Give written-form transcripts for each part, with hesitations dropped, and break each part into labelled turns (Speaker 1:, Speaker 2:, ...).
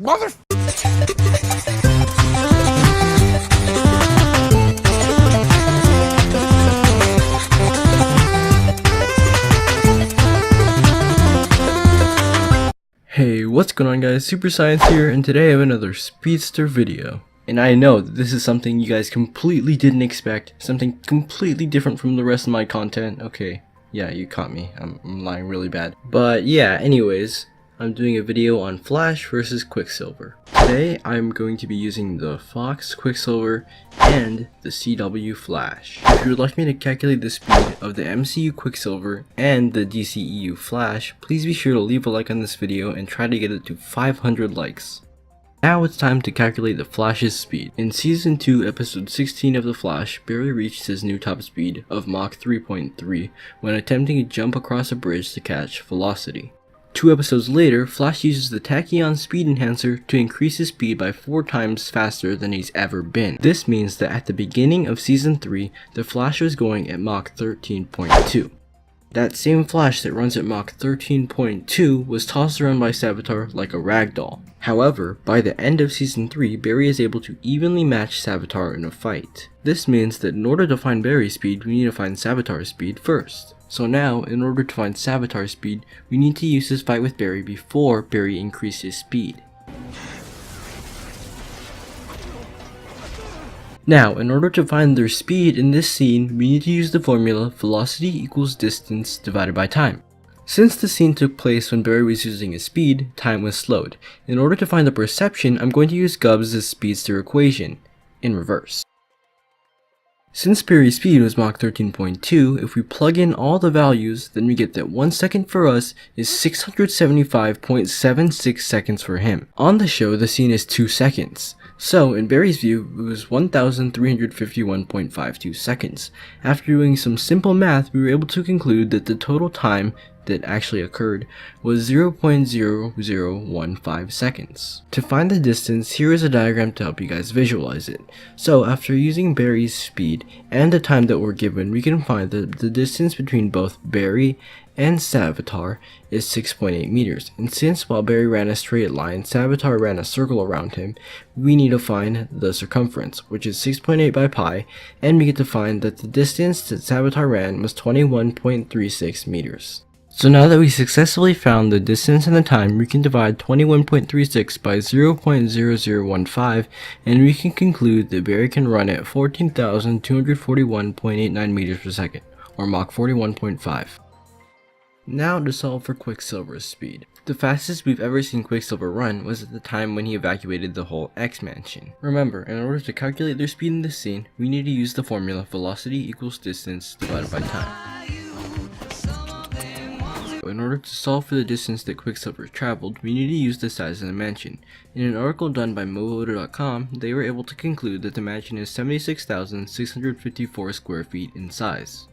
Speaker 1: Mother.
Speaker 2: Hey, what's going on guys, Super Science here, and today I have another Speedster video. And I know that this is something you guys completely didn't expect, something completely different from the rest of my content. Okay, yeah, you caught me, I'm lying really bad. But yeah, anyways, I'm doing a video on Flash versus Quicksilver. Today, I'm going to be using the Fox Quicksilver and the CW Flash. If you would like me to calculate the speed of the MCU Quicksilver and the DCEU Flash, please be sure to leave a like on this video and try to get it to 500 likes. Now it's time to calculate the Flash's speed. In Season 2, Episode 16 of The Flash, Barry reached his new top speed of Mach 3.3 when attempting to jump across a bridge to catch velocity. 2 episodes later, Flash uses the Tachyon Speed Enhancer to increase his speed by 4 times faster than he's ever been. This means that at the beginning of Season 3, the Flash was going at Mach 13.2. That same Flash that runs at Mach 13.2 was tossed around by Savitar like a ragdoll. However, by the end of Season 3, Barry is able to evenly match Savitar in a fight. This means that in order to find Barry's speed, we need to find Savitar's speed first. So now, in order to find Savitar's speed, we need to use this fight with Barry before Barry increased his speed. Now, in order to find their speed in this scene, we need to use the formula velocity equals distance divided by time. Since the scene took place when Barry was using his speed, time was slowed. In order to find the perception, I'm going to use Gubbs' speedster equation, in reverse. Since Barry's speed was Mach 13.2, if we plug in all the values, then we get that 1 second for us is 675.76 seconds for him. On the show, the scene is 2 seconds. So, in Barry's view, it was 1,351.52 seconds. After doing some simple math, we were able to conclude that the total time that actually occurred was 0.0015 seconds. To find the distance, here is a diagram to help you guys visualize it. So after using Barry's speed and the time that we're given, we can find that the distance between both Barry and Savitar is 6.8 meters. And since while Barry ran a straight line, Savitar ran a circle around him, we need to find the circumference, which is 6.8 by pi, and we get to find that the distance that Savitar ran was 21.36 meters. So now that we successfully found the distance and the time, we can divide 21.36 by 0.0015, and we can conclude that Barry can run at 14,241.89 meters per second, or Mach 41.5. Now to solve for Quicksilver's speed. The fastest we've ever seen Quicksilver run was at the time when he evacuated the whole X-Mansion. Remember, in order to calculate their speed in this scene, we need to use the formula velocity equals distance divided by time. In order to solve for the distance that Quicksilver traveled, we need to use the size of the mansion. In an article done by movoter.com, they were able to conclude that the mansion is 76,654 square feet in size.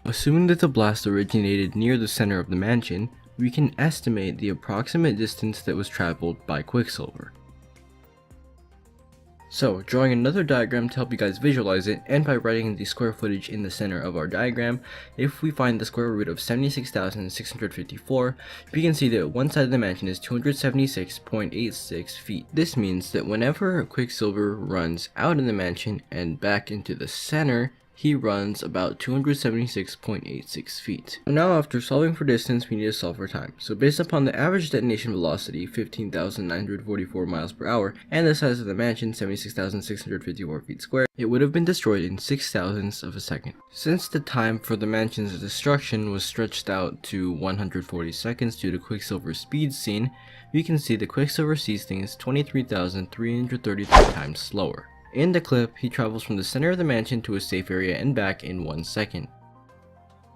Speaker 2: Assuming that the blast originated near the center of the mansion, we can estimate the approximate distance that was traveled by Quicksilver. So, drawing another diagram to help you guys visualize it, and by writing the square footage in the center of our diagram, if we find the square root of 76,654, we can see that one side of the mansion is 276.86 feet. This means that whenever Quicksilver runs out of the mansion and back into the center, he runs about 276.86 feet. Now after solving for distance, we need to solve for time. So based upon the average detonation velocity, 15,944 miles per hour, and the size of the mansion, 76,654 feet squared, it would have been destroyed in 6 thousandths of a second. Since the time for the mansion's destruction was stretched out to 140 seconds due to Quicksilver's speed scene, we can see that Quicksilver sees things 23,333 times slower. In the clip, he travels from the center of the mansion to a safe area and back in 1 second.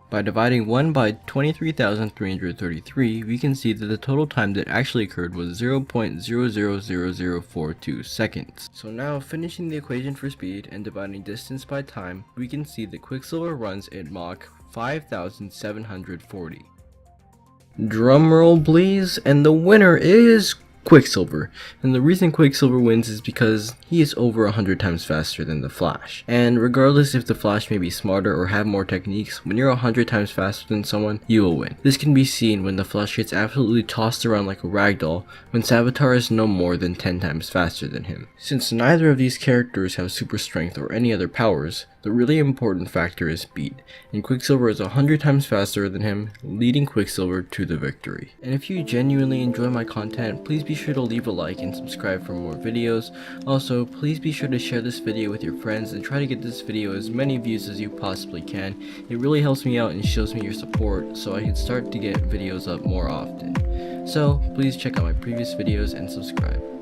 Speaker 2: By dividing 1 by 23,333, we can see that the total time that actually occurred was 0.000042 seconds. So now, finishing the equation for speed and dividing distance by time, we can see that Quicksilver runs at Mach 5,740. Drumroll please, and the winner is Quicksilver. And the reason Quicksilver wins is because he is over 100 times faster than the Flash. And regardless if the Flash may be smarter or have more techniques, when you're 100 times faster than someone, you will win. This can be seen when the Flash gets absolutely tossed around like a ragdoll when Savitar is no more than 10 times faster than him. Since neither of these characters have super strength or any other powers, the really important factor is speed, and Quicksilver is 100 times faster than him, leading Quicksilver to the victory. And if you genuinely enjoy my content, please be sure to leave a like and subscribe for more videos. Also, please be sure to share this video with your friends and try to get this video as many views as you possibly can. It really helps me out and shows me your support so I can start to get videos up more often. So, please check out my previous videos and subscribe.